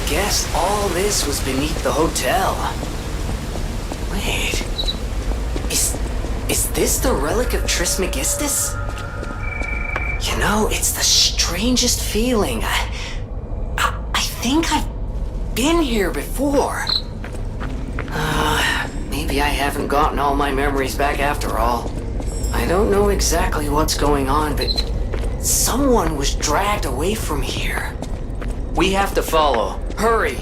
guessed all this was beneath the hotel. Wait. Is this the relic of Trismegistus? You know, it's the strangest feeling. I think I've been here before. Maybe I haven't gotten all my memories back after all. I don't know exactly what's going on, but someone was dragged away from here. We have to follow. Hurry!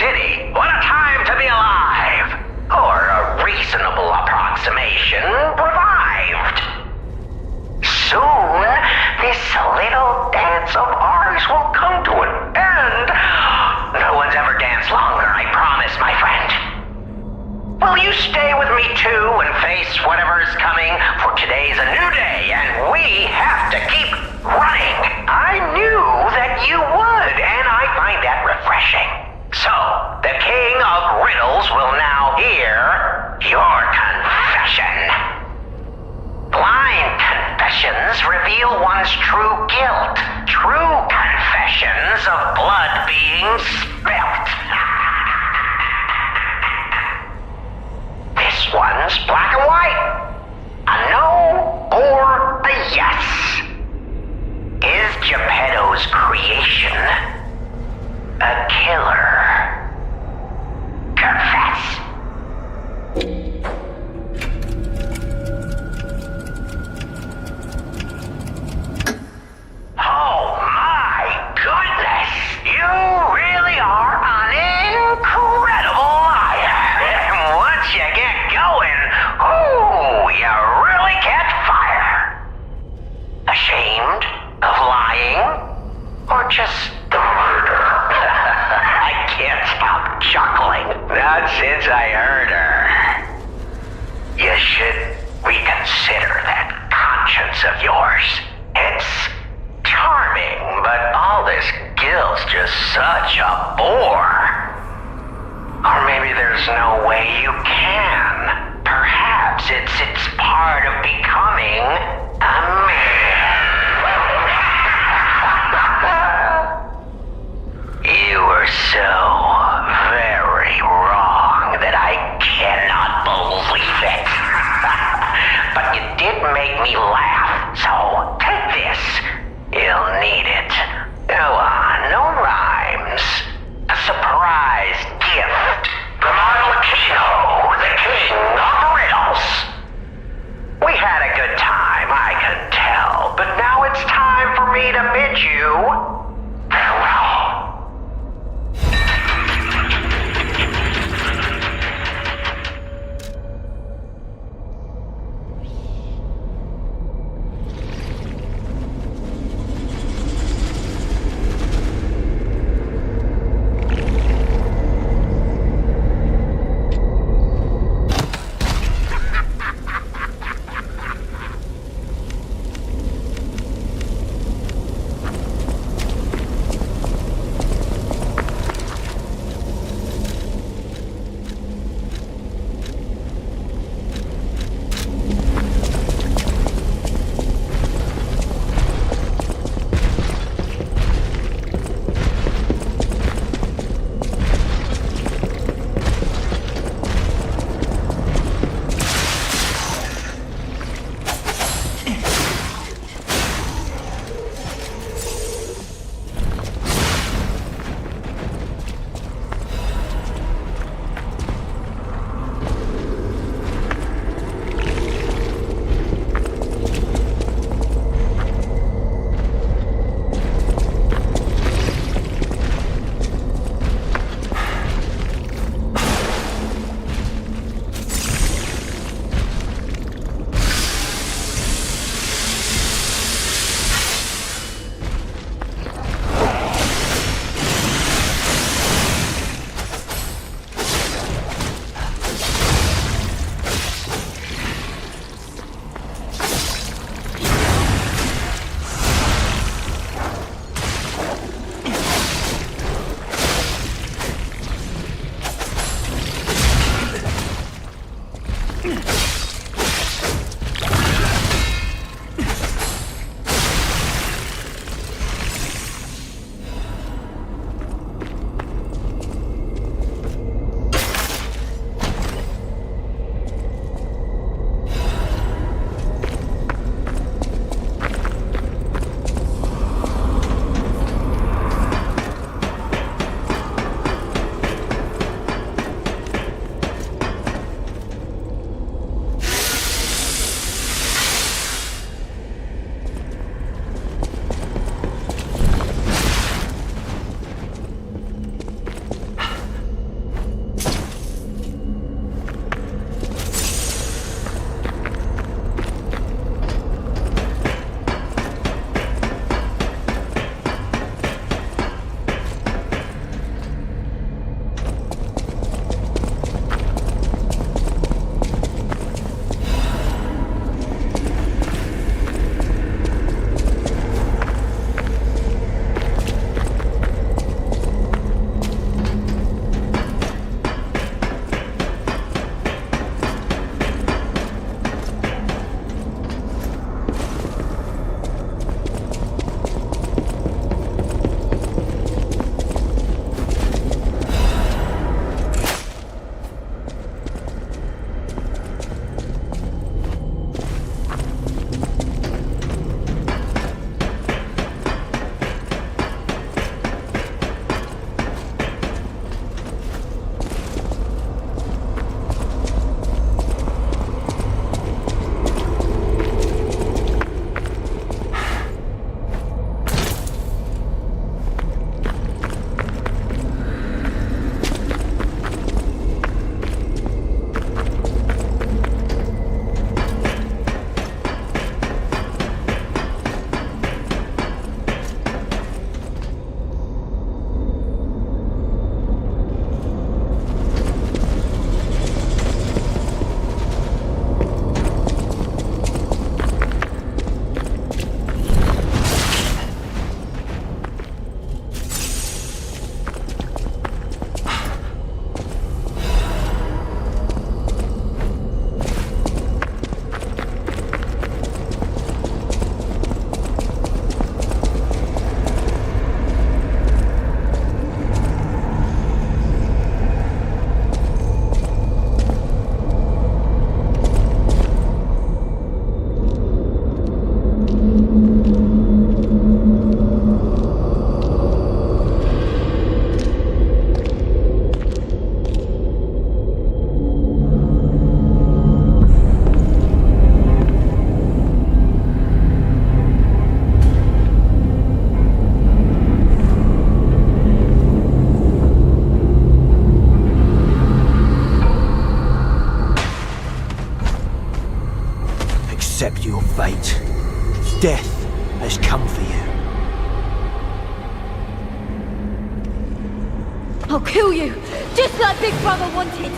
city. What a time to be alive! Or a reasonable approximation, revived. Soon, this little dance of ours will come to an end. No one's ever danced longer, I promise, my friend. Will you stay with me too and face whatever is coming? For today's a new day, and we have to keep running. I knew that you would, and I find that refreshing. So, the King of Riddles will now hear your confession. Blind confessions reveal one's true guilt. True confessions of blood being spilt. This one's black and white. A no or a yes. Is Geppetto's creation a killer? Confess. Oh my goodness! You really are an incredible liar. And once you get going, ooh, you really catch fire. Ashamed of lying? Or just the murder? I can't stop chuckling. Not since I heard her. You should reconsider that conscience of yours. It's charming, but all this guilt's just such a bore. Or maybe there's no way you can. Perhaps it's part of becoming a man. You were so very wrong that I cannot believe it. But you did make me laugh, so take this. You'll need it. Go on, no rhymes. A surprise gift from Arlecchino, the King of Riddles. We had a good time, I can tell, but now it's time for me to bid you farewell. I'll kill you, just like Big Brother wanted.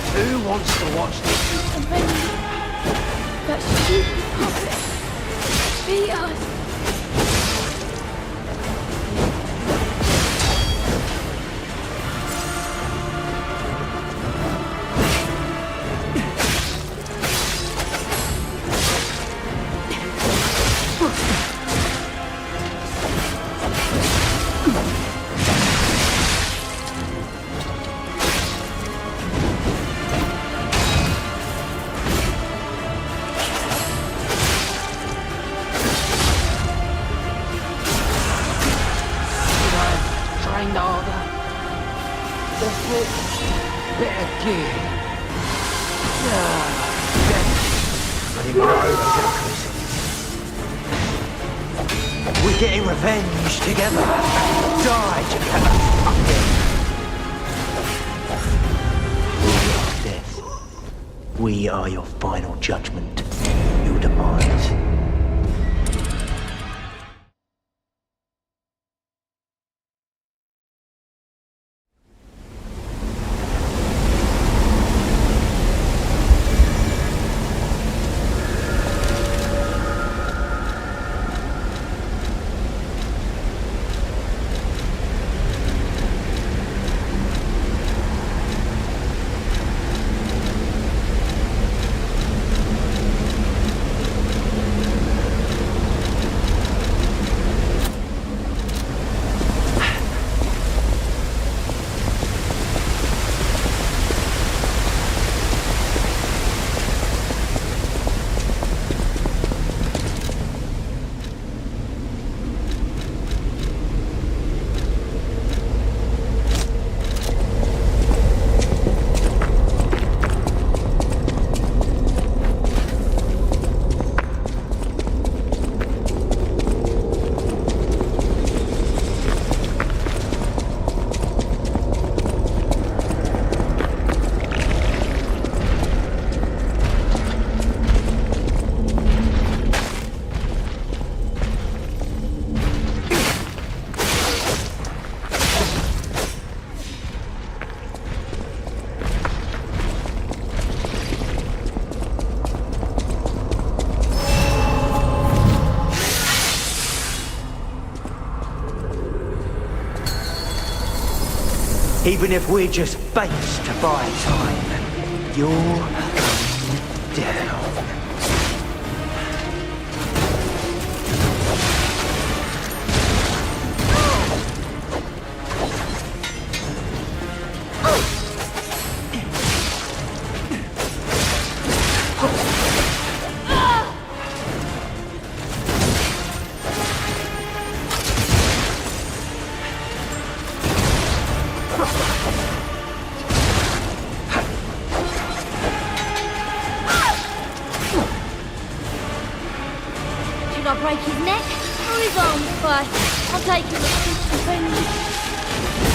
Who wants to watch this? And then that stupid puppet beat us. We're getting revenge together. Die together. Death. We are your final judgment. Your demise. Even if we're just base to buy time, you're going down. Should I break his neck or his arms first? I'll take him as his revenge.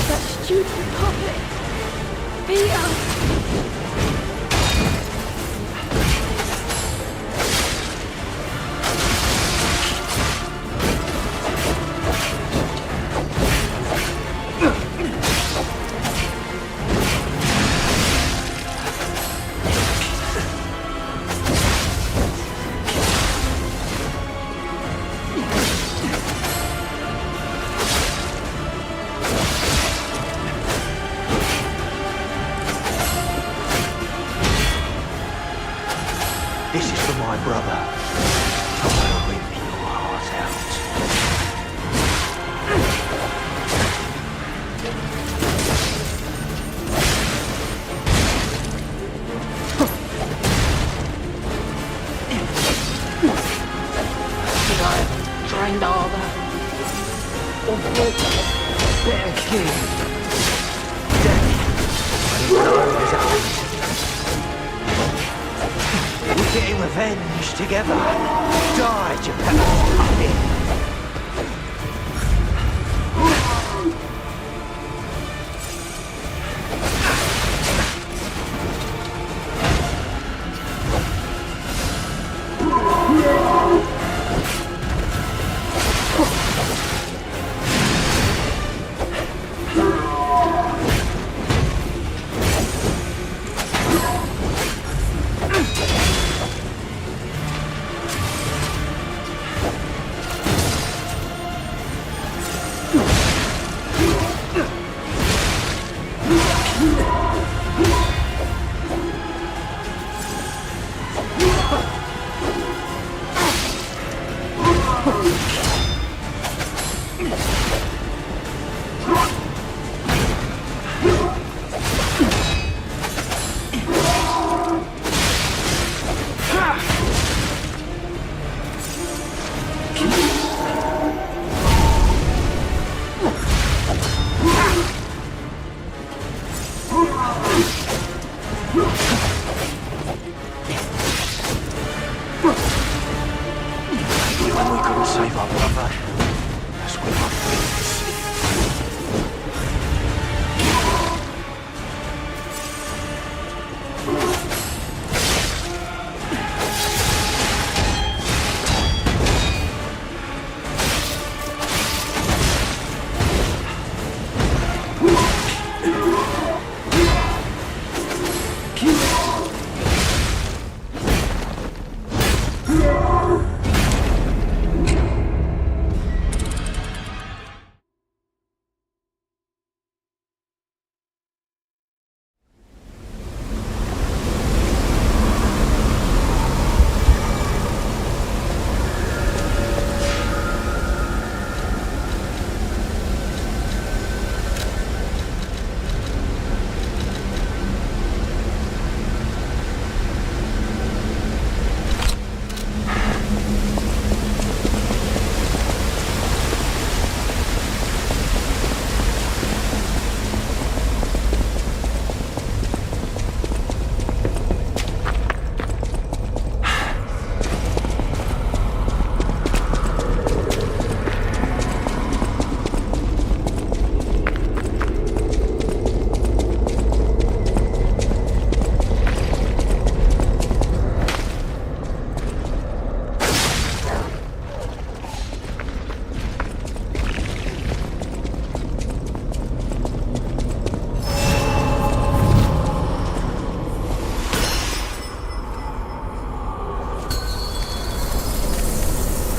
That stupid puppet beat us. This is for my brother. I'm gonna rip your heart out. trained harder. Or brought better gear. Damn it. I didn't know it was happening. We're getting revenge together. Die, Geppetto puppet.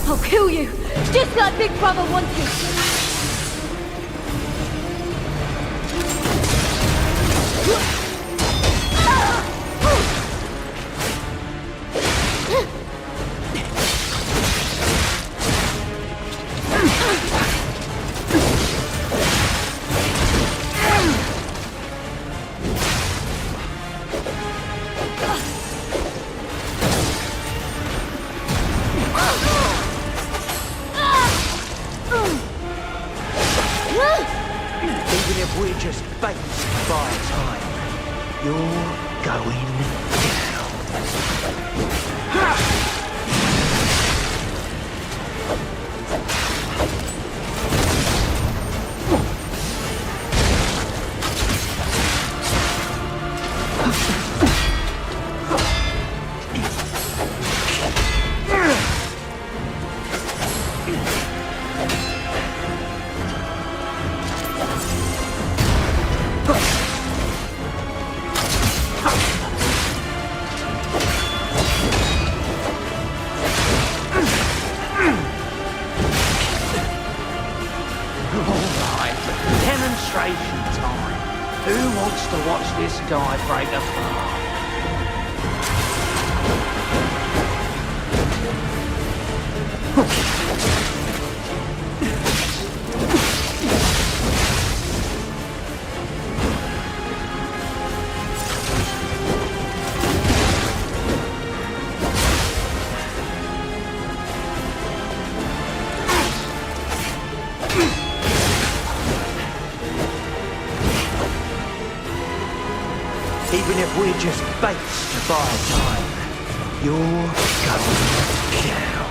I'll kill you, just like Big Brother wanted. Even if we're just baits to buy time, you're going down. Demonstration time. Who wants to watch this guy break apart? even if we're just baits to buy time, you're going down.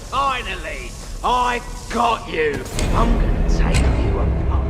Finally! I got you! I'm gonna take you apart.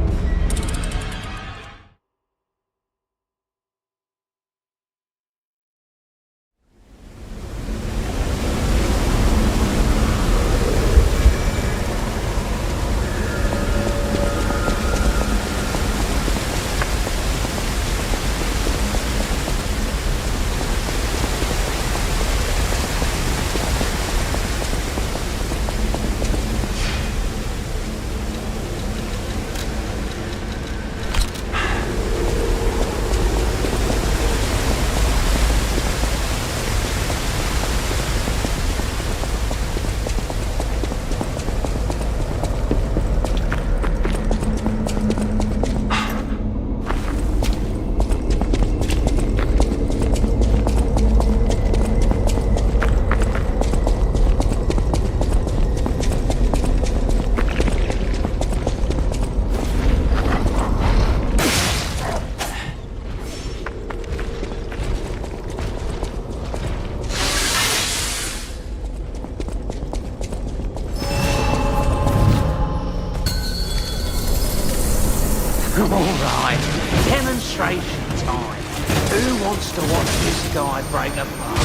Alright, demonstration time. Who wants to watch this guy break apart?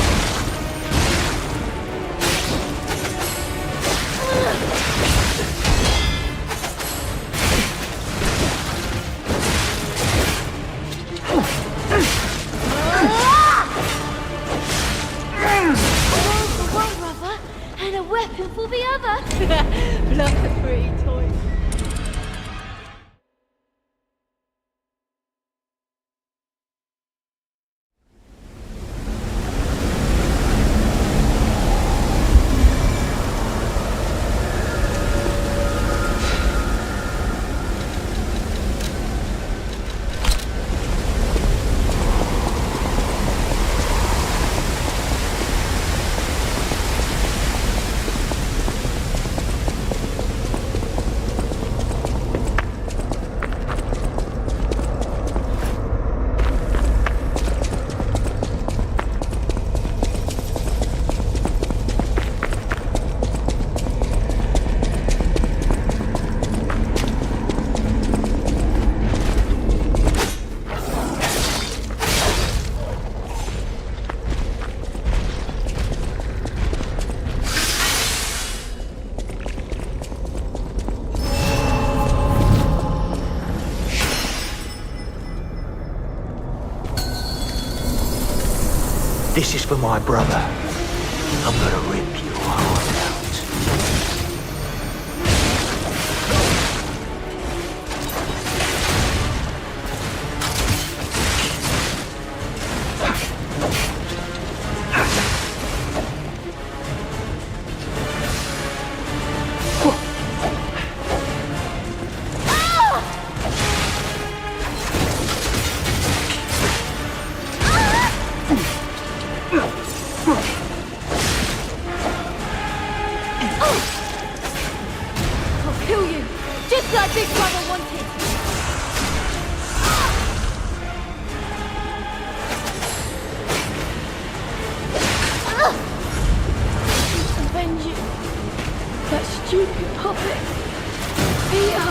For one brother and a weapon for the other. Love the pretty toys. This is for my brother. I'm gonna rip your heart out. I'll kill you, just like Big Brother wanted. Avenge you. That stupid puppet. Peter.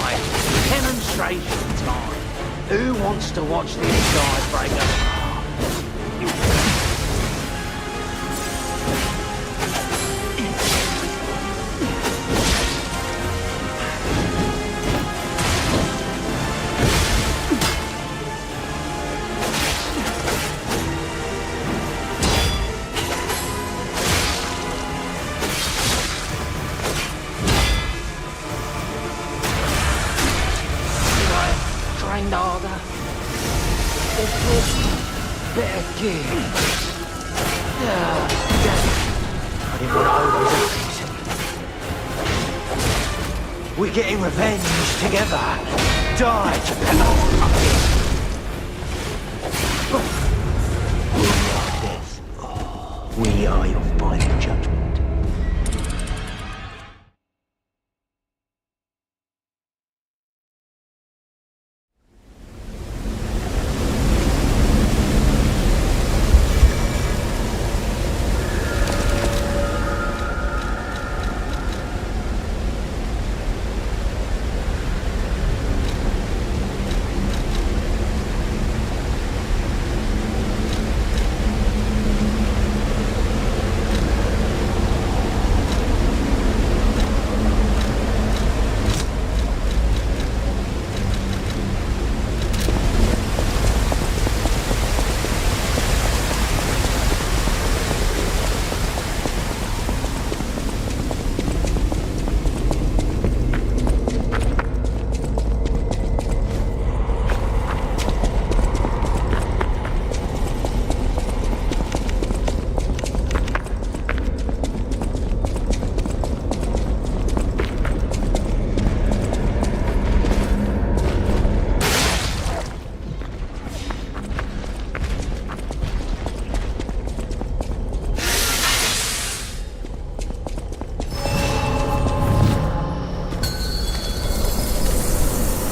Right, demonstration time. Who wants to watch these guys break apart? Trained harder. Better gear. I didn't want to overdo it. We're getting revenge together. Die together. We are death. We are your final judgment.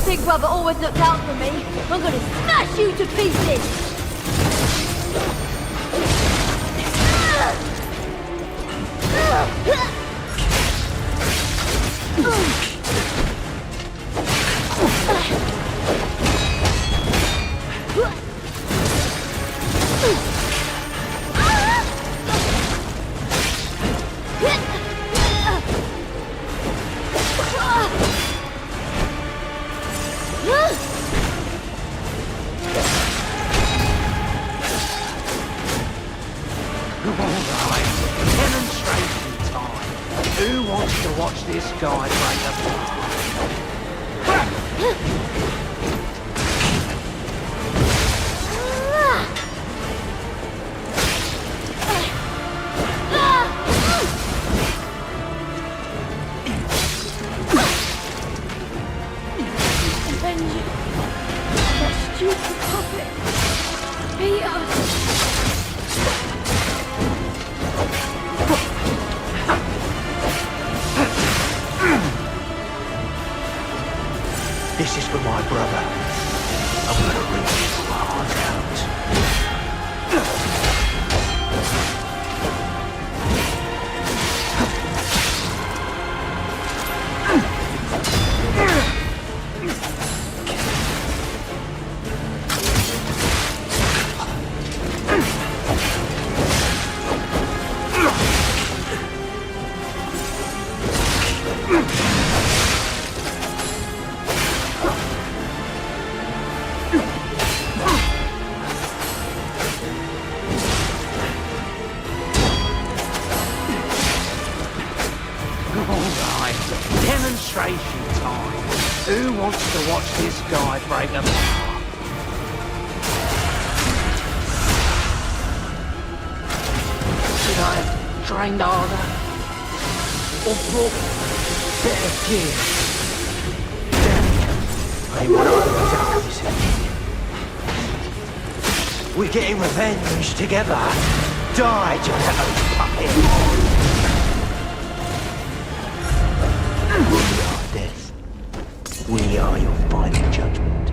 Big Brother always looked out for me. I'm gonna smash you to pieces! Alright, demonstration time. Who wants to watch this guy break apart? Avenge you. That stupid puppet. Peter. This is for my brother. I'm gonna rip his heart out. Demonstration time. Who wants to watch this guy break apart? Should I have trained harder? Or brought better gear? Damn, I ain't one of those alchemists. We're getting revenge together. Die, Geppetto's puppet. We are death. We are your final judgment.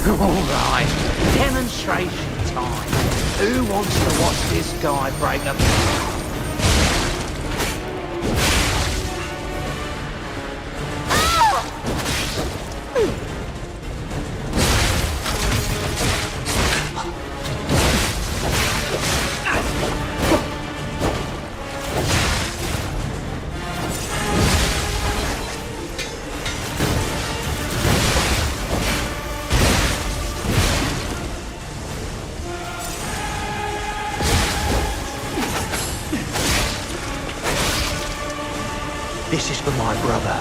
Alright, demonstration time. Who wants to watch this guy break apart? This is for my brother.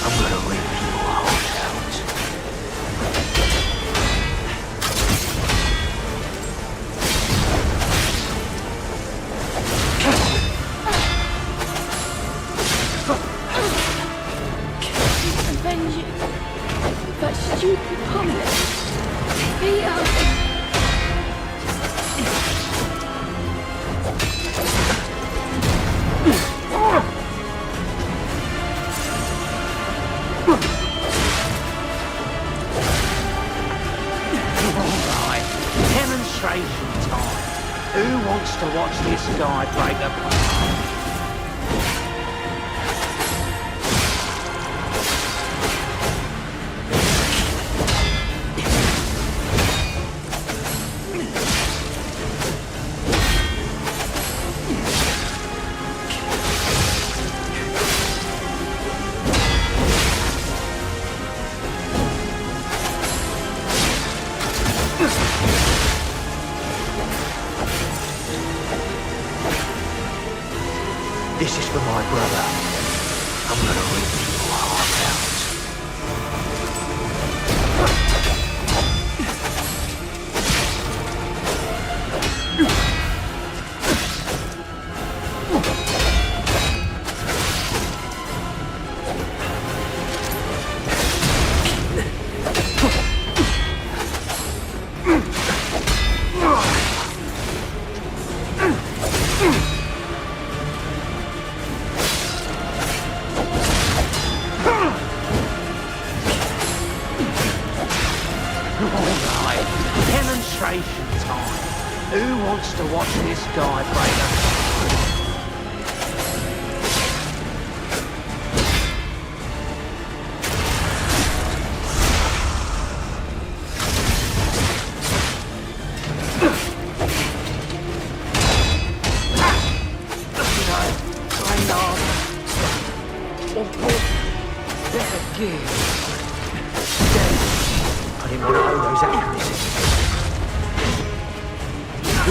I'm gonna rip your heart out. Avenge you. That stupid puppet. Peter. Alright, demonstration time. Who wants to watch this guy break apart? This is for my brother. I'm gonna rip your heart out. Alright, demonstration time. Who wants to watch this guy break apart?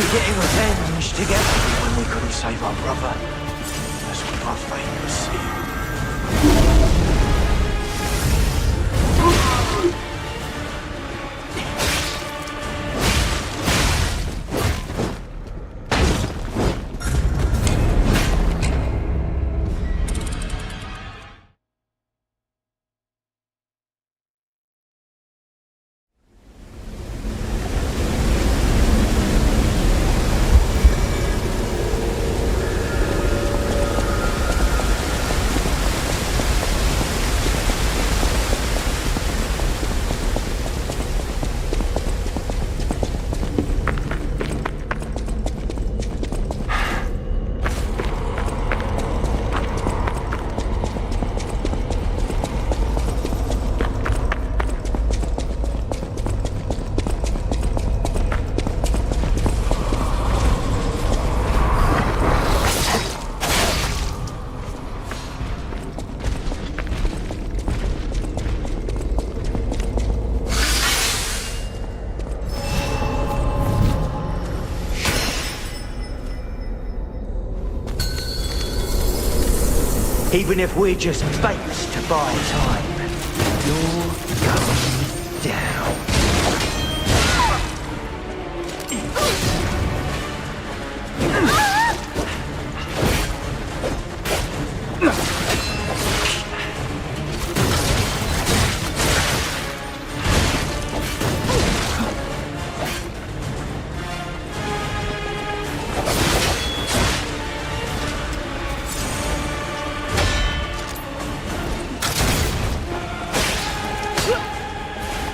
We're getting revenge together when we couldn't save our brother. That's what my fate was seeing. Even if we're just fakes to buy time, you're going down.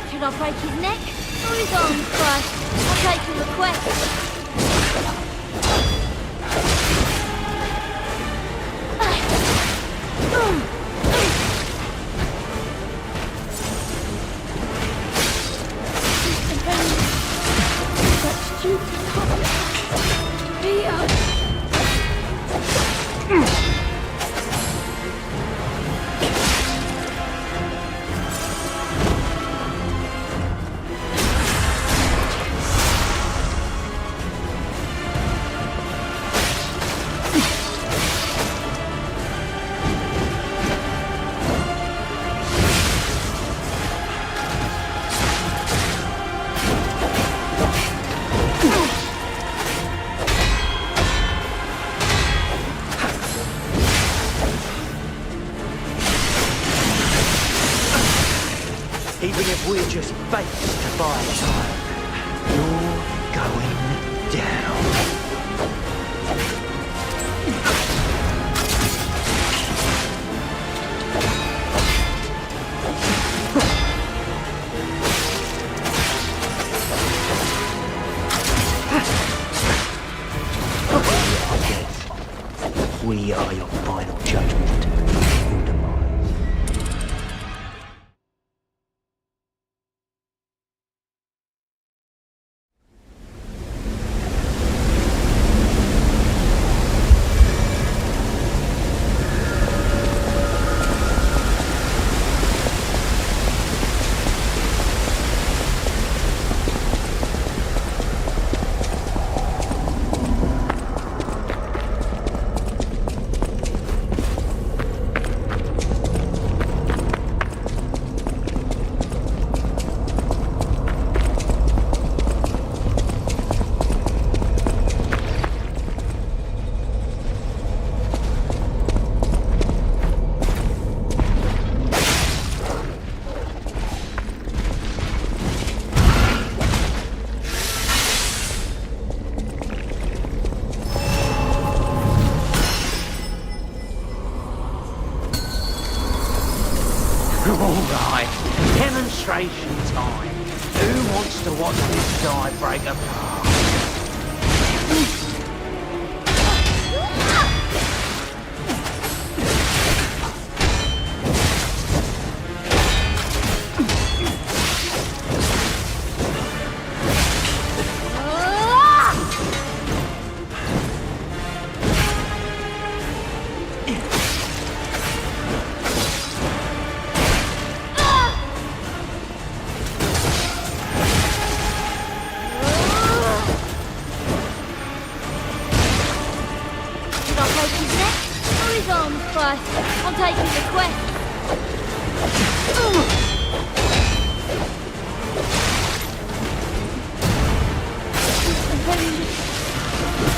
Should I break his neck or his arms first? I'll take your request. That stupid puppet. Peter. Even if we're just fakes to buy time, you're going down. We are your final judgment. Your demise. Alright, demonstration time. Who wants to watch this guy break apart? first. I'm taking the quest.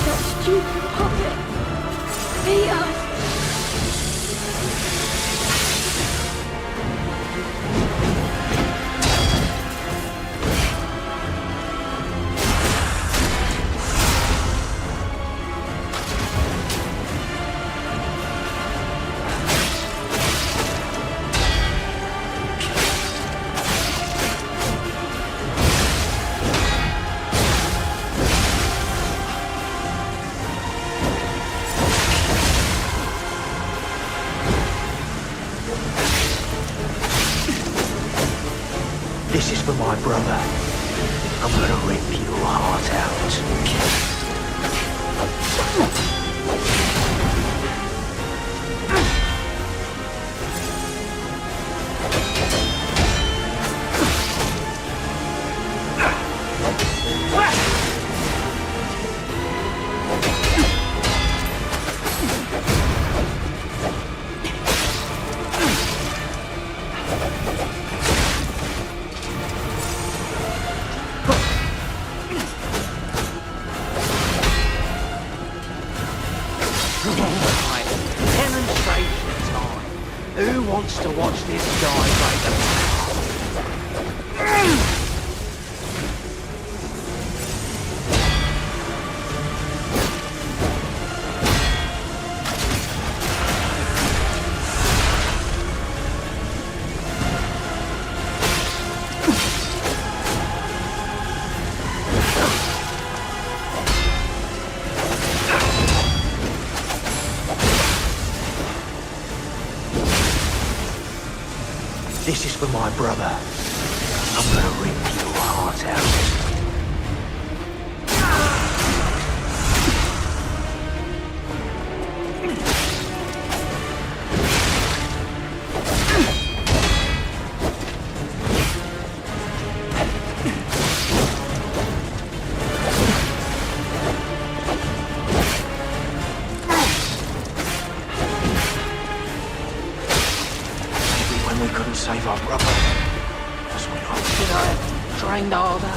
That stupid puppet. Peter. This is for my brother. I'm gonna rip your heart out. Demonstration time. Who wants to watch this guy break a This is for my brother. I'm gonna rip your heart out. When we couldn't save our brother, that's when I should have trained harder.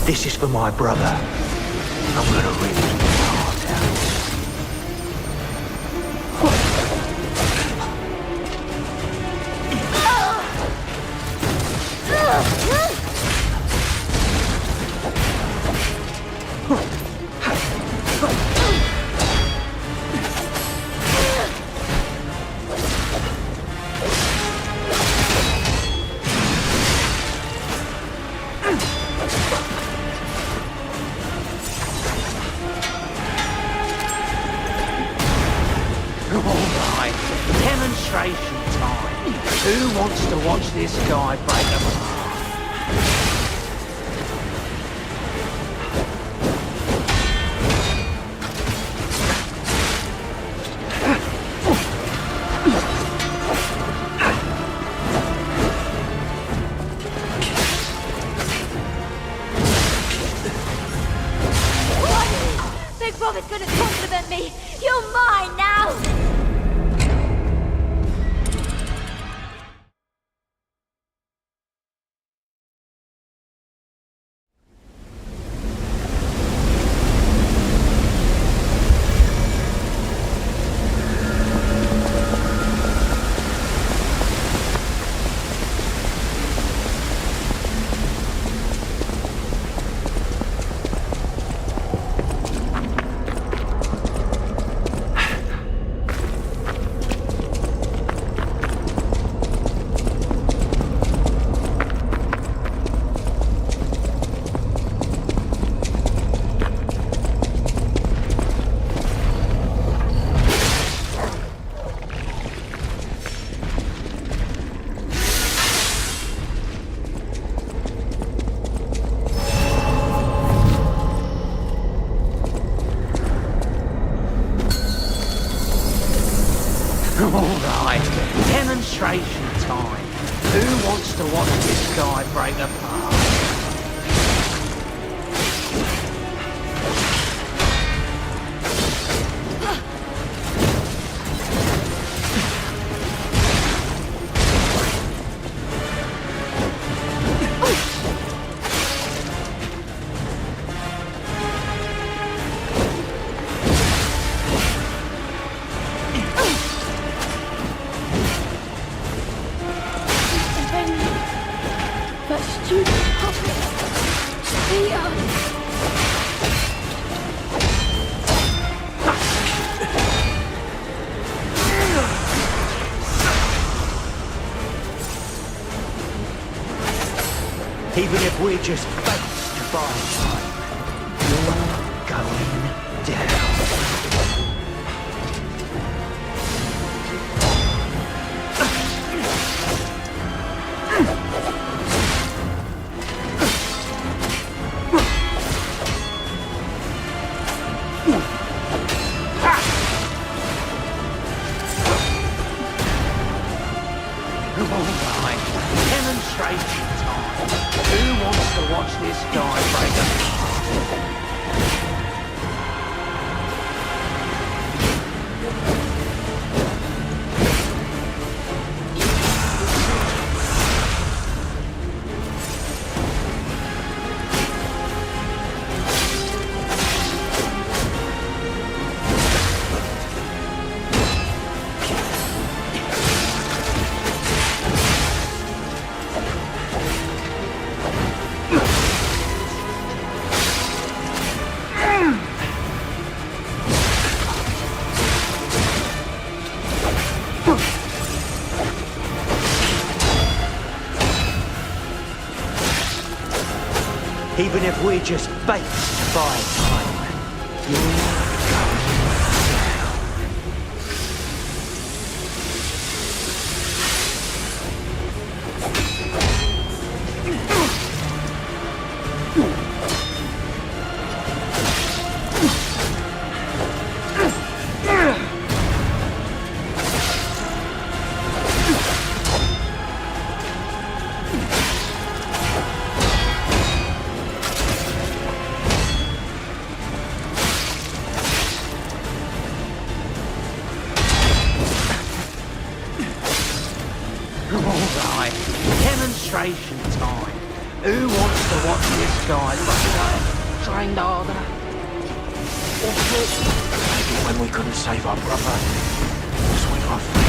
This is for my brother. I'm gonna rip his heart out. Demonstration time. Who wants to watch this guy break apart? Big Brother's gonna compliment me! You're mine now! Alright, demonstration time. Who wants to watch this guy break apart? That stupid puppet! Peter! Even if we're just based by time, you're going down. Alright, demonstration time. Who wants to watch this guy break apart? Even if we're just based by time, you're going down. Alright, demonstration time. Who wants to watch this guy break up? Trained harder? Or maybe when we couldn't save our brother, it was when our friends.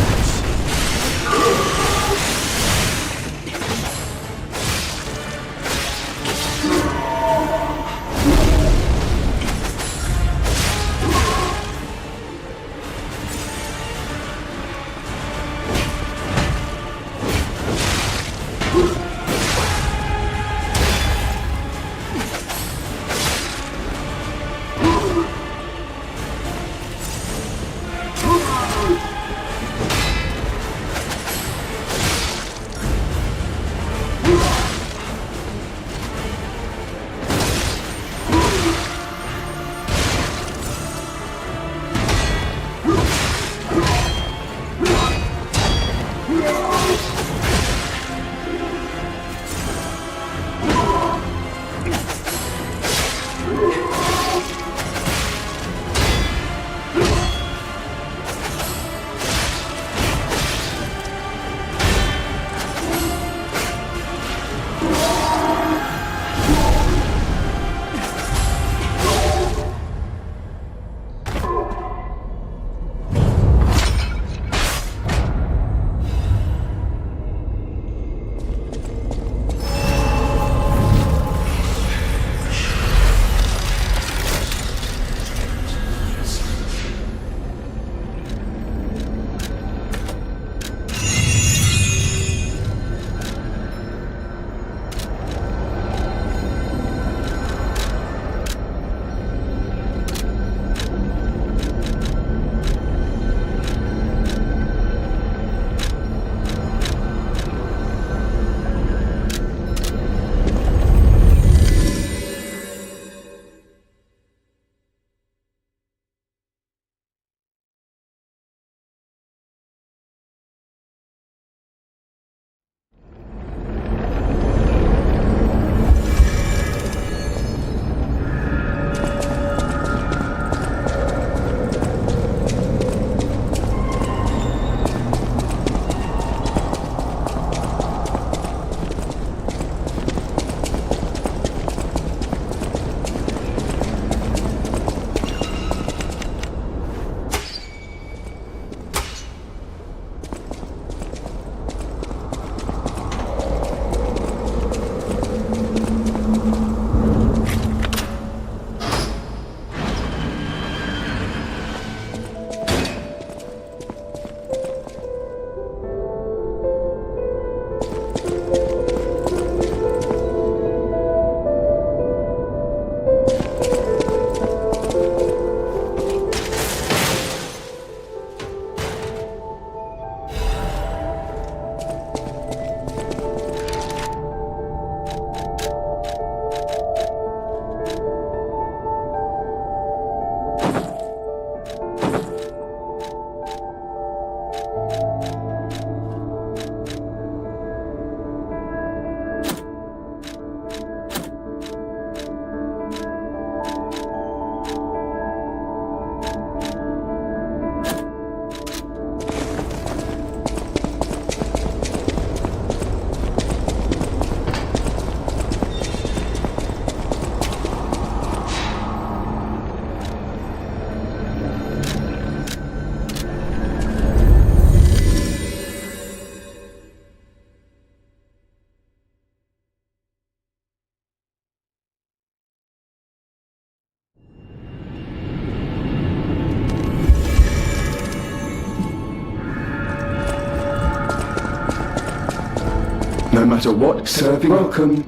No matter what, serving welcome.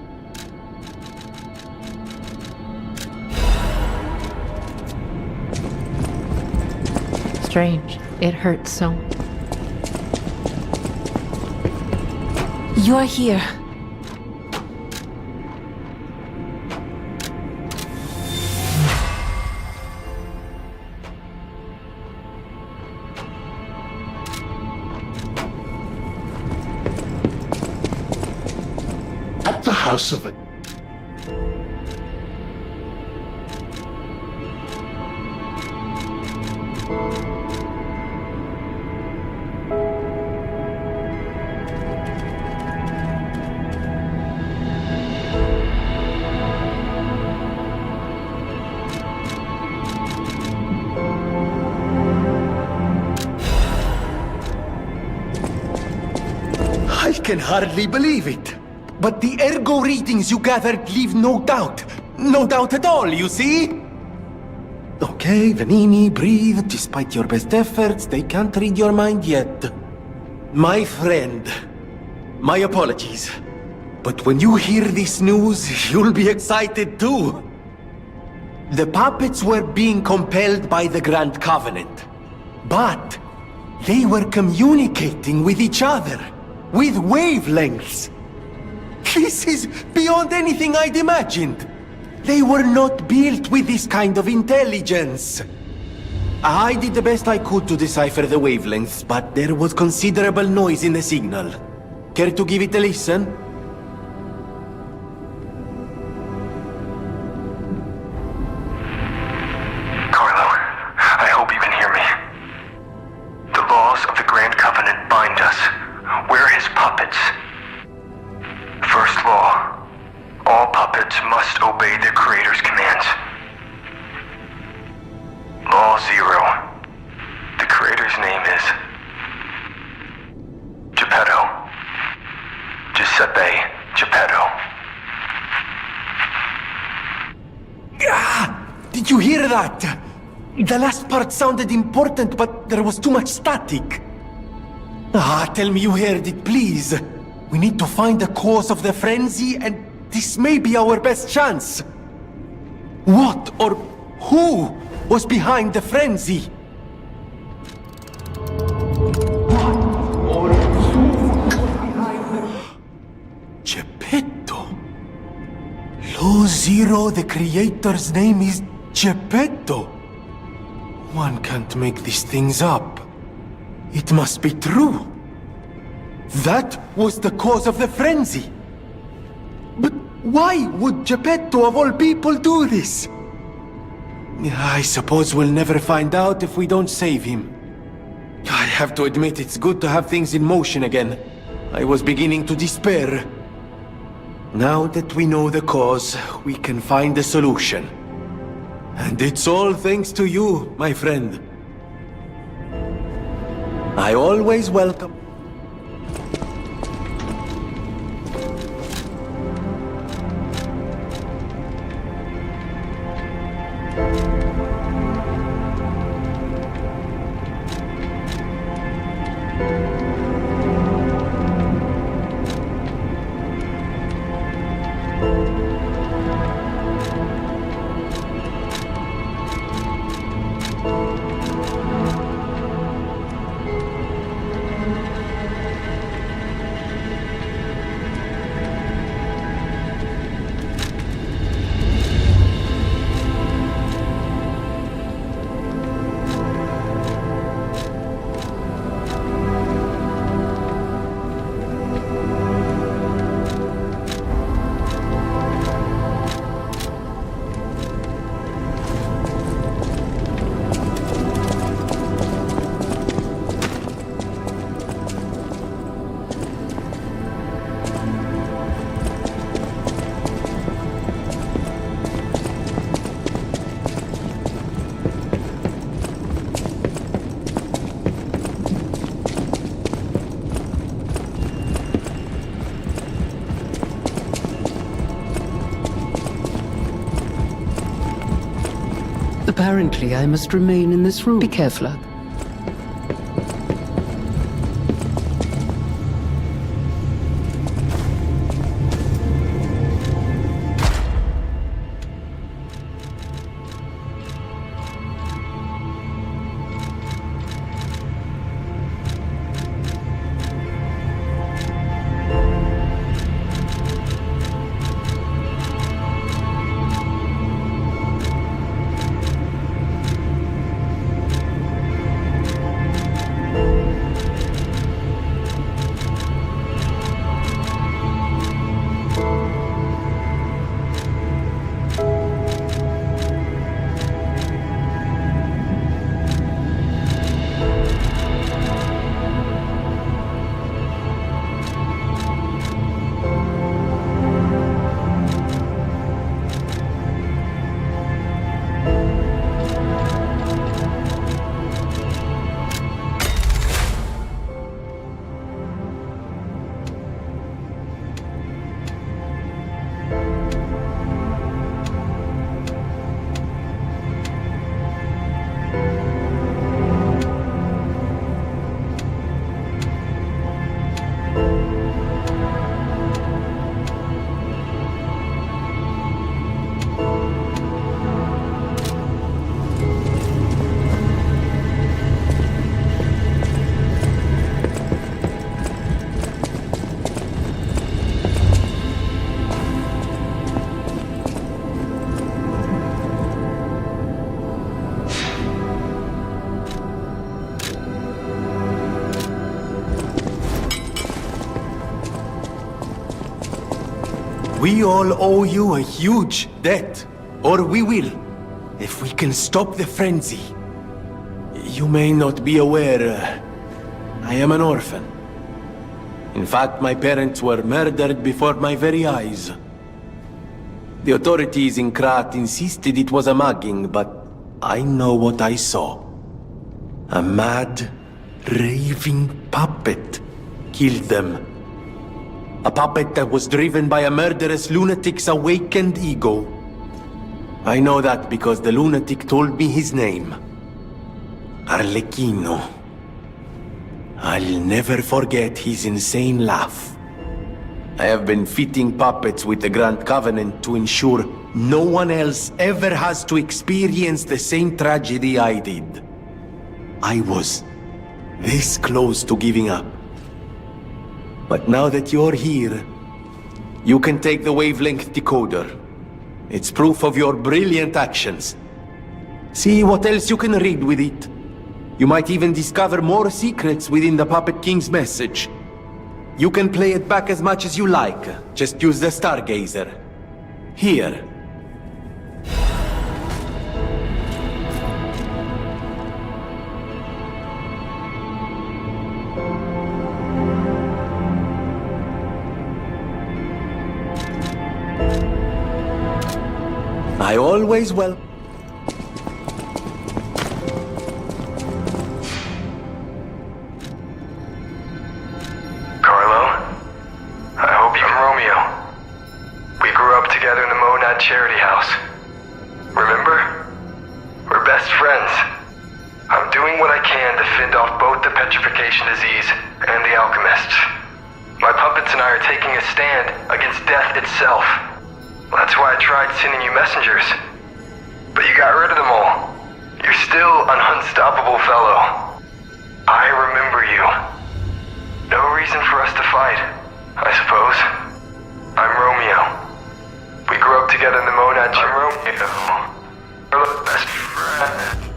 Strange. It hurts so. You're here. At the house of it. I can hardly believe it. But the ergo readings you gathered leave no doubt. No doubt at all, you see? Okay, Vanini, breathe. Despite your best efforts, they can't read your mind yet. My friend, my apologies. But when you hear this news, you'll be excited too. The puppets were being compelled by the Grand Covenant. But they were communicating with each other. With wavelengths. This is beyond anything I'd imagined. They were not built with this kind of intelligence. I did the best I could to decipher the wavelengths, but there was considerable noise in the signal. Care to give it a listen? Carlo, I hope you can hear me. The laws of the Grand Covenant bind us. We're his puppets. First law. All puppets must obey their creator's commands. Law 0. The creator's name is Geppetto. Giuseppe Geppetto. Did you hear that? The last part sounded important, but there was too much static. Tell me you heard it, please. We need to find the cause of the frenzy, and this may be our best chance. What or who was behind the frenzy? Geppetto. Law 0, the creator's name is Geppetto. One can't make these things up. It must be true. That was the cause of the frenzy. But why would Geppetto of all people do this? I suppose we'll never find out if we don't save him. I have to admit it's good to have things in motion again. I was beginning to despair. Now that we know the cause, we can find a solution. And it's all thanks to you, my friend. I always welcome... Apparently, I must remain in this room. Be careful. We all owe you a huge debt. Or we will, if we can stop the frenzy. You may not be aware, I am an orphan. In fact, my parents were murdered before my very eyes. The authorities in Krat insisted it was a mugging, but I know what I saw. A mad, raving puppet killed them. A puppet that was driven by a murderous lunatic's awakened ego. I know that because the lunatic told me his name. Arlecchino. I'll never forget his insane laugh. I have been fitting puppets with the Grand Covenant to ensure no one else ever has to experience the same tragedy I did. I was this close to giving up. But now that you're here, you can take the wavelength decoder. It's proof of your brilliant actions. See what else you can read with it. You might even discover more secrets within the Puppet King's message. You can play it back as much as you like. Just use the Stargazer. Here. I always will. Carlo, I hope you can Romeo. We grew up together in the Monad Charity House. Remember? We're best friends. I'm doing what I can to fend off both the petrification disease and the alchemists. My puppets and I are taking a stand against death itself. That's why I tried sending you messengers. But you got rid of them all. You're still an unstoppable fellow. I remember you. No reason for us to fight, I suppose. I'm Romeo. We grew up together in the Monad. I'm Romeo. We're the best friends.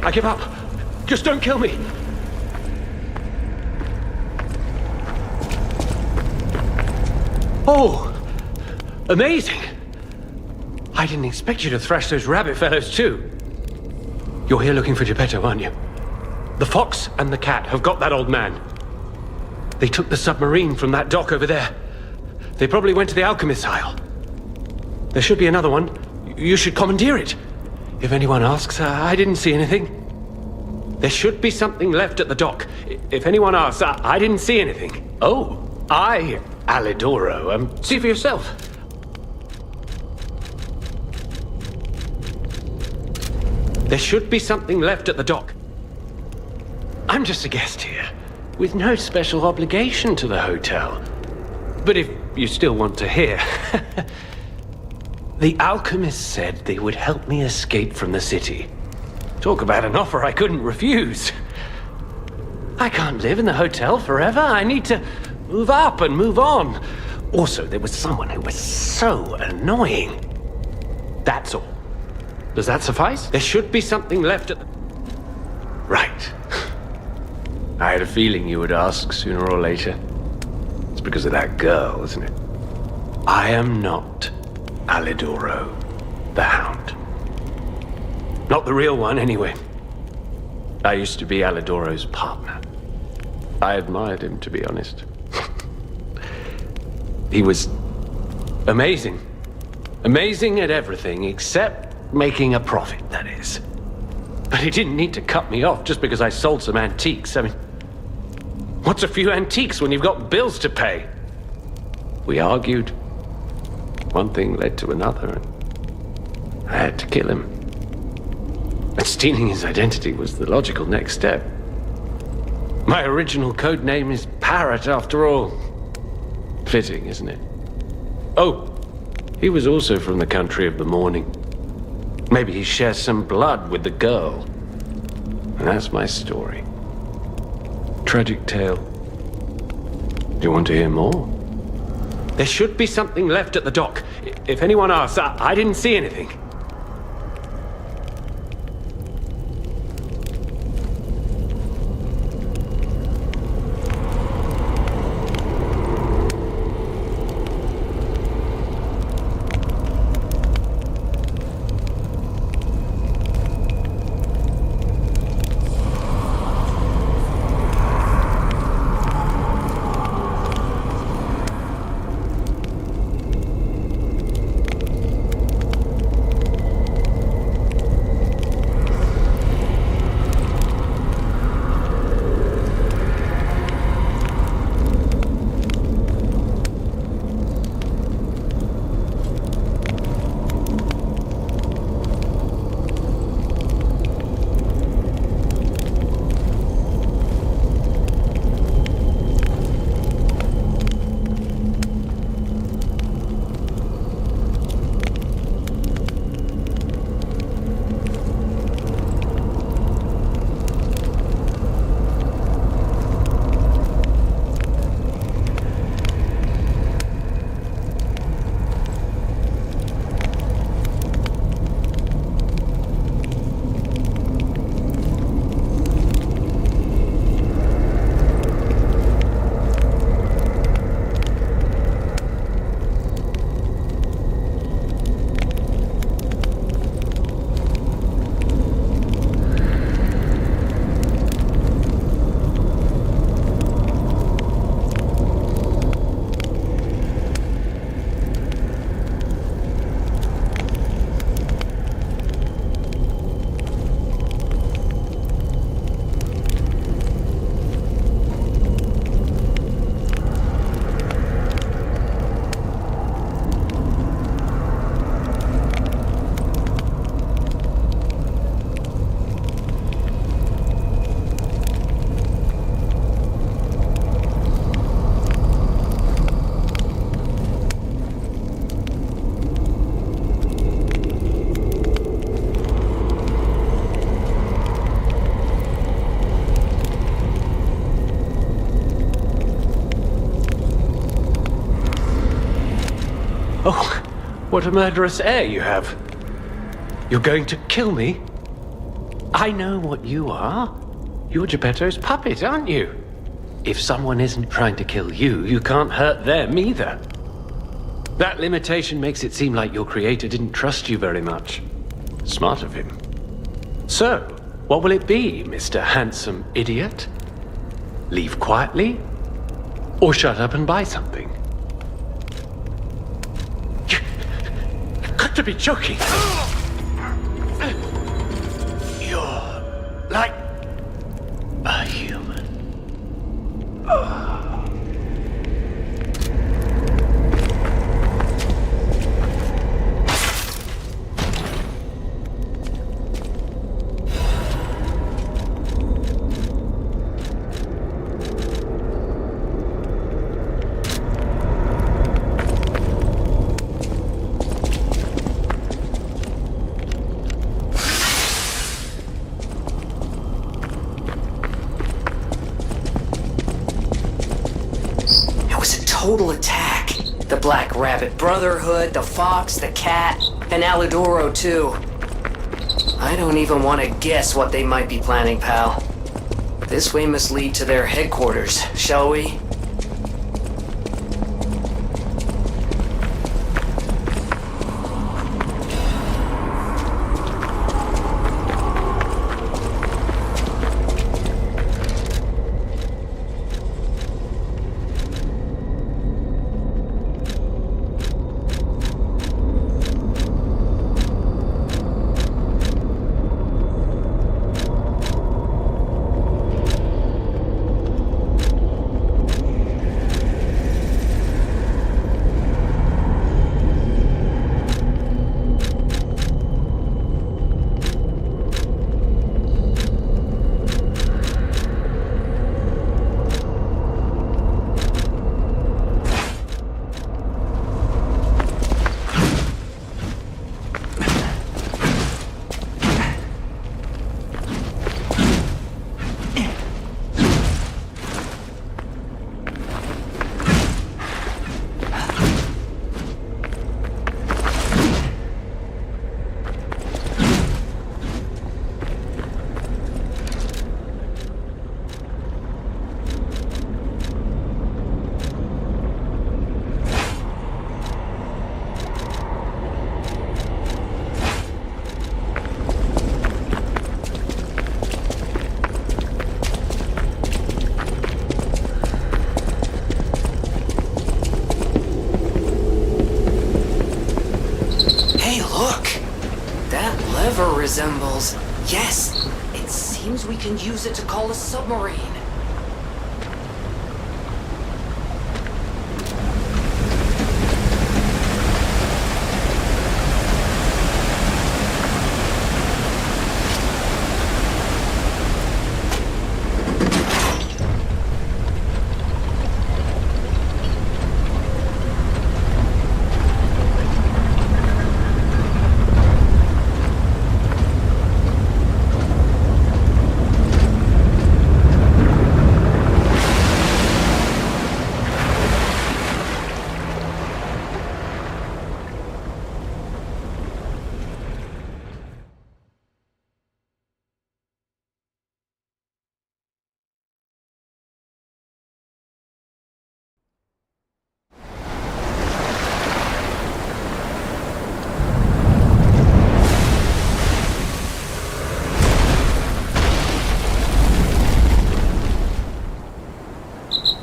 I give up. Just don't kill me. Oh, amazing. I didn't expect you to thrash those rabbit fellows too. You're here looking for Geppetto, aren't you? The fox and the cat have got that old man. They took the submarine from that dock over there. They probably went to the alchemist's isle. There should be another one. You should commandeer it. If anyone asks, I didn't see anything. There should be something left at the dock. If anyone asks, I didn't see anything. Oh, Alidoro. See for yourself. There should be something left at the dock. I'm just a guest here, with no special obligation to the hotel. But if you still want to hear... The alchemist said they would help me escape from the city. Talk about an offer I couldn't refuse. I can't live in the hotel forever. I need to move up and move on. Also, there was someone who was so annoying. That's all. Does that suffice? There should be something left at the... Right. I had a feeling you would ask sooner or later. It's because of that girl, isn't it? I am not Alidoro, the Hound. Not the real one, anyway. I used to be Alidoro's partner. I admired him, to be honest. He was amazing. Amazing at everything, except making a profit, that is. But he didn't need to cut me off just because I sold some antiques. I mean, What's a few antiques when you've got bills to pay? We argued. One thing led to another, and I had to kill him. And stealing his identity was the logical next step. My original code name is Parrot, after all. Fitting, isn't it? Oh, he was also from the country of the morning. Maybe he shares some blood with the girl. And that's my story. Tragic tale. Do you want to hear more? There should be something left at the dock. If anyone asks, I didn't see anything. Oh, what a murderous air you have. You're going to kill me? I know what you are. You're Geppetto's puppet, aren't you? If someone isn't trying to kill you, you can't hurt them either. That limitation makes it seem like your creator didn't trust you very much. Smart of him. So, what will it be, Mr. Handsome Idiot? Leave quietly? Or shut up and buy something? You've got to be joking. You're like a human. Total attack. The Black Rabbit Brotherhood, the Fox, the Cat, and Alidoro too. I don't even want to guess what they might be planning, pal. This way must lead to their headquarters, shall we? resembles. Yes! It seems we can use it to call a submarine.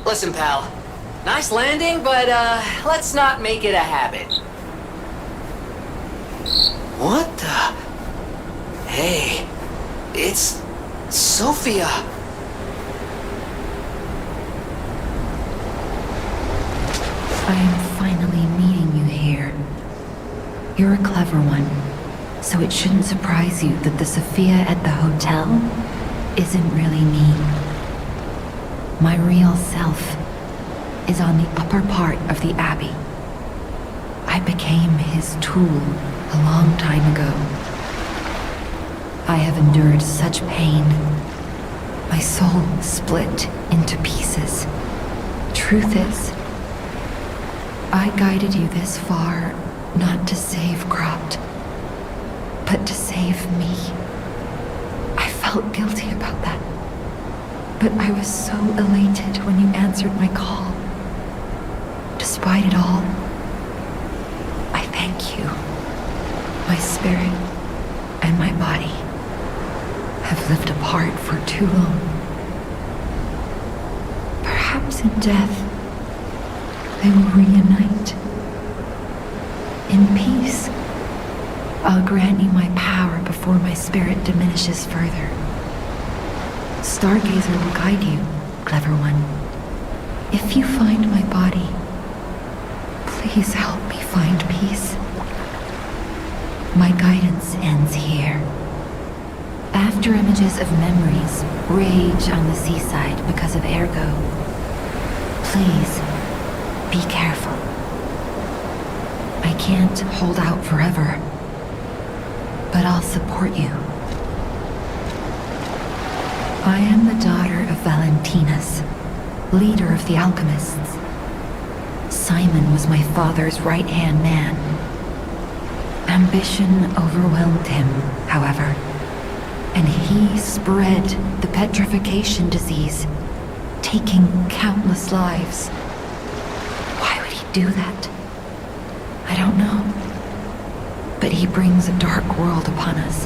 Listen, pal. Nice landing, but, let's not make it a habit. What the? Hey, it's Sophia. I am finally meeting you here. You're a clever one, so it shouldn't surprise you that the Sophia at the hotel isn't really me. My real self is on the upper part of the Abbey. I became his tool a long time ago. I have endured such pain. My soul split into pieces. Truth is, I guided you this far not to save Cropt, but to save me. I felt guilty about that. But I was so elated when you answered my call. Despite it all, I thank you. My spirit and my body have lived apart for too long. Perhaps in death, they will reunite. In peace, I'll grant you my power before my spirit diminishes further. Stargazer will guide you, clever one. If you find my body, please help me find peace. My guidance ends here. After images of memories rage on the seaside because of Ergo, please be careful. I can't hold out forever, but I'll support you. I am the daughter of Valentinus, leader of the alchemists. Simon was my father's right-hand man. Ambition overwhelmed him, however, and he spread the petrification disease, taking countless lives. Why would he do that? I don't know. But he brings a dark world upon us,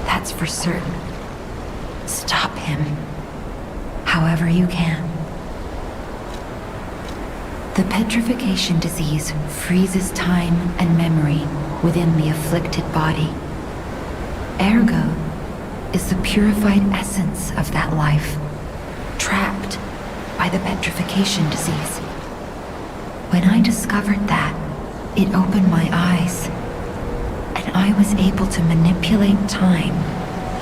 that's for certain. Stop him, however you can. The petrification disease freezes time and memory within the afflicted body. Ergo is the purified essence of that life, trapped by the petrification disease. When I discovered that, it opened my eyes, and I was able to manipulate time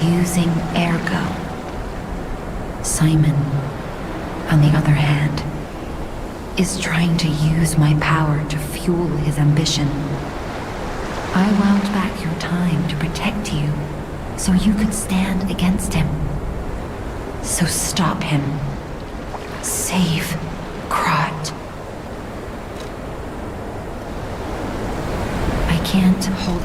using Ergo. Simon, on the other hand, is trying to use my power to fuel his ambition. I wound back your time to protect you, so you could stand against him. So stop him. Save Krot. I can't hold...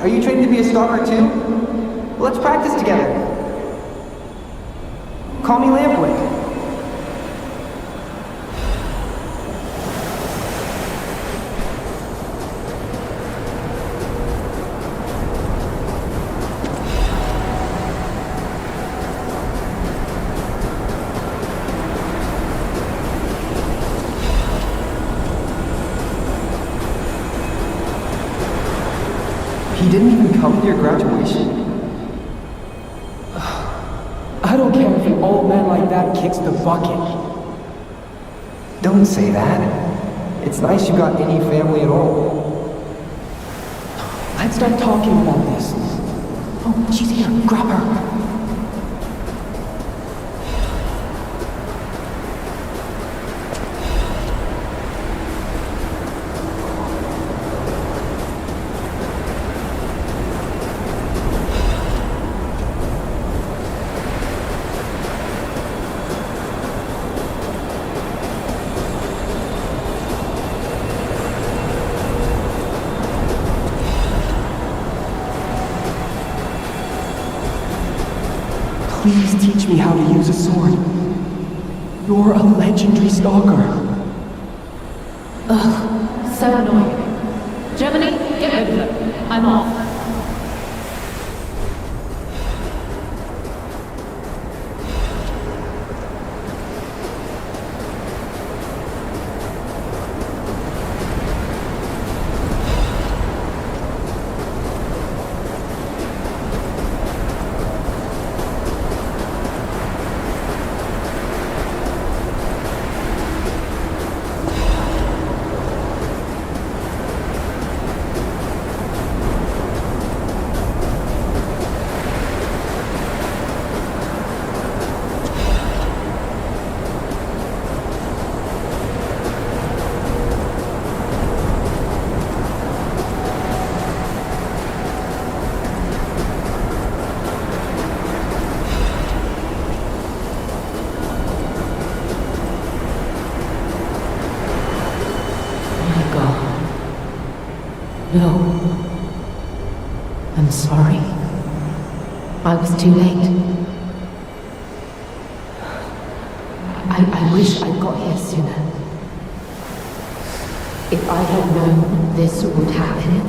Are you trained to be a stalker too? Let's practice together. Call me Lampwick. He didn't even come to your graduation? I don't care if an old man like that kicks the bucket. Don't say that. It's nice you got any family at all. Let's start talking about this. Oh, she's here. Grab her. Please teach me how to use a sword. You're a legendary stalker. Ugh, so annoying. Germany, get over it. I'm off. No. I'm sorry. I was too late. I wish I got here sooner. If I had known this would happen.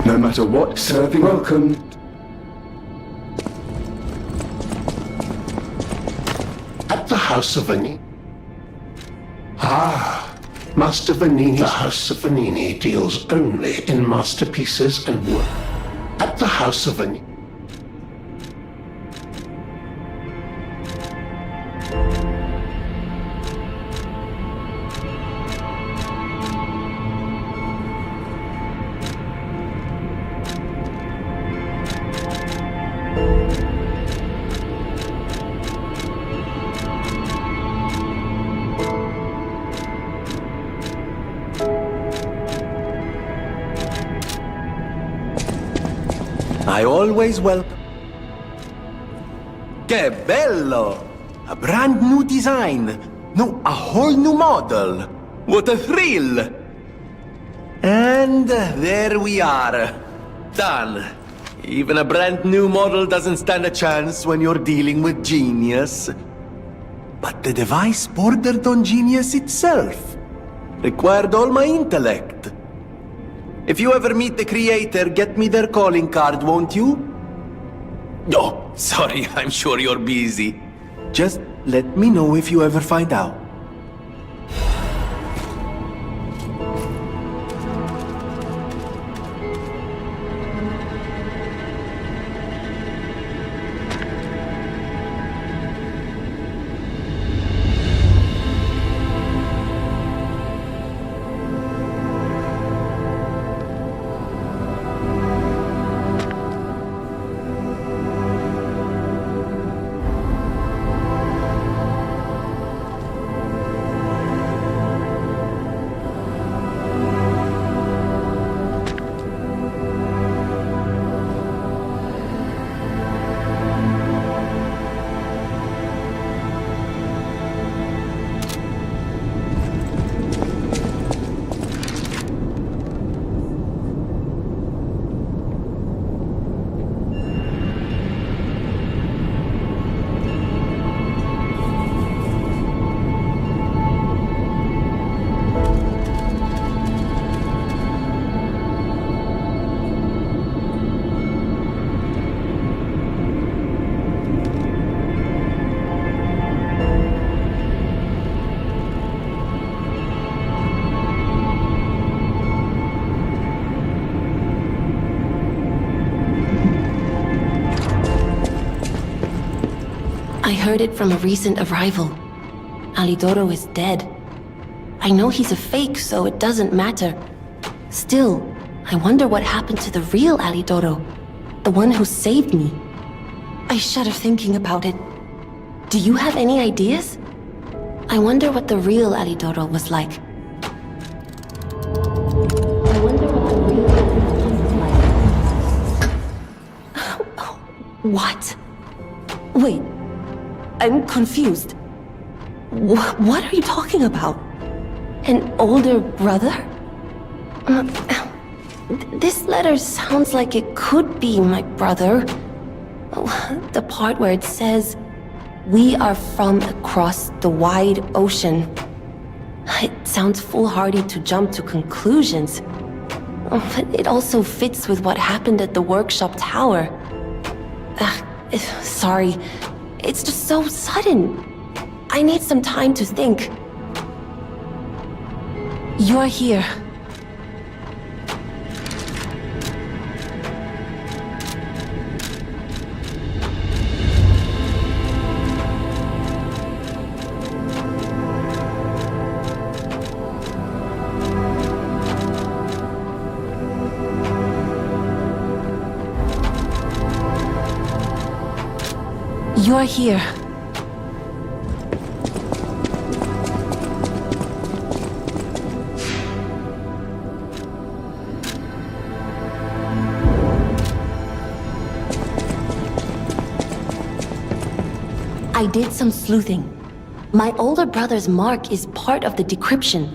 No matter what, serving welcome. At the House of Vanini. Master Vanini. The House of Vanini deals only in masterpieces and work. At the House of Vanini. I always welcome. Que bello! A brand new design. No, a whole new model. What a thrill! And there we are. Done. Even a brand new model doesn't stand a chance when you're dealing with genius. But the device bordered on genius itself. Required all my intellect. If you ever meet the creator, get me their calling card, won't you? Oh, sorry, I'm sure you're busy. Just let me know if you ever find out. I heard it from a recent arrival. Alidoro is dead. I know he's a fake, so it doesn't matter. Still, I wonder what happened to the real Alidoro, the one who saved me. I shudder thinking about it. Do you have any ideas? I wonder what the real Alidoro was like. What? Wait, I'm confused. What are you talking about? An older brother? This letter sounds like it could be my brother. The part where it says, "We are from across the wide ocean." It sounds foolhardy to jump to conclusions. But it also fits with what happened at the workshop tower. Sorry, it's just so sudden. I need some time to think. You're here. You're here. I did some sleuthing. My older brother's mark is part of the decryption.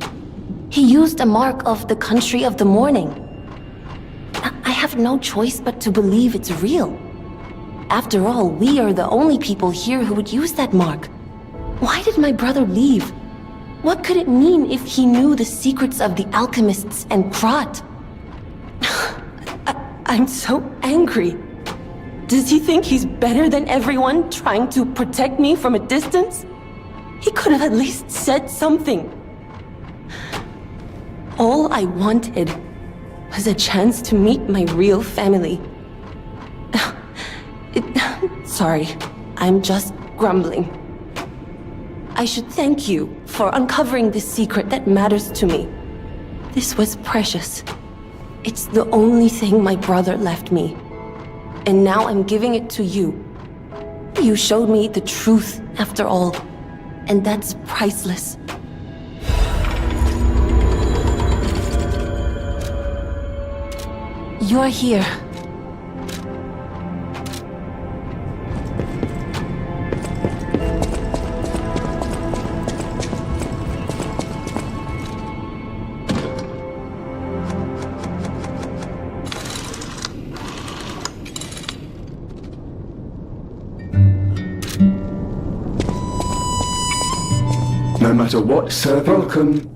He used a mark of the country of the morning. I have no choice but to believe it's real. After all, we are the only people here who would use that mark. Why did my brother leave? What could it mean if he knew the secrets of the alchemists and Krat? I'm so angry. Does he think he's better than everyone, trying to protect me from a distance? He could have at least said something. All I wanted was a chance to meet my real family. Sorry, I'm just grumbling. I should thank you for uncovering this secret that matters to me. This was precious. It's the only thing my brother left me. And now I'm giving it to you. You showed me the truth, after all. And that's priceless. You're here. No matter what, sir, welcome.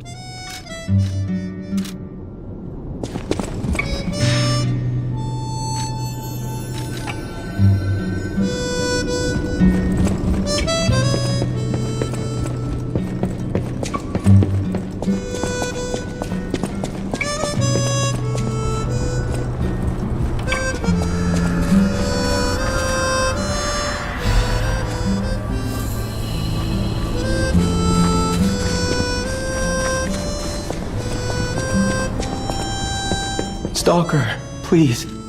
Stalker, please.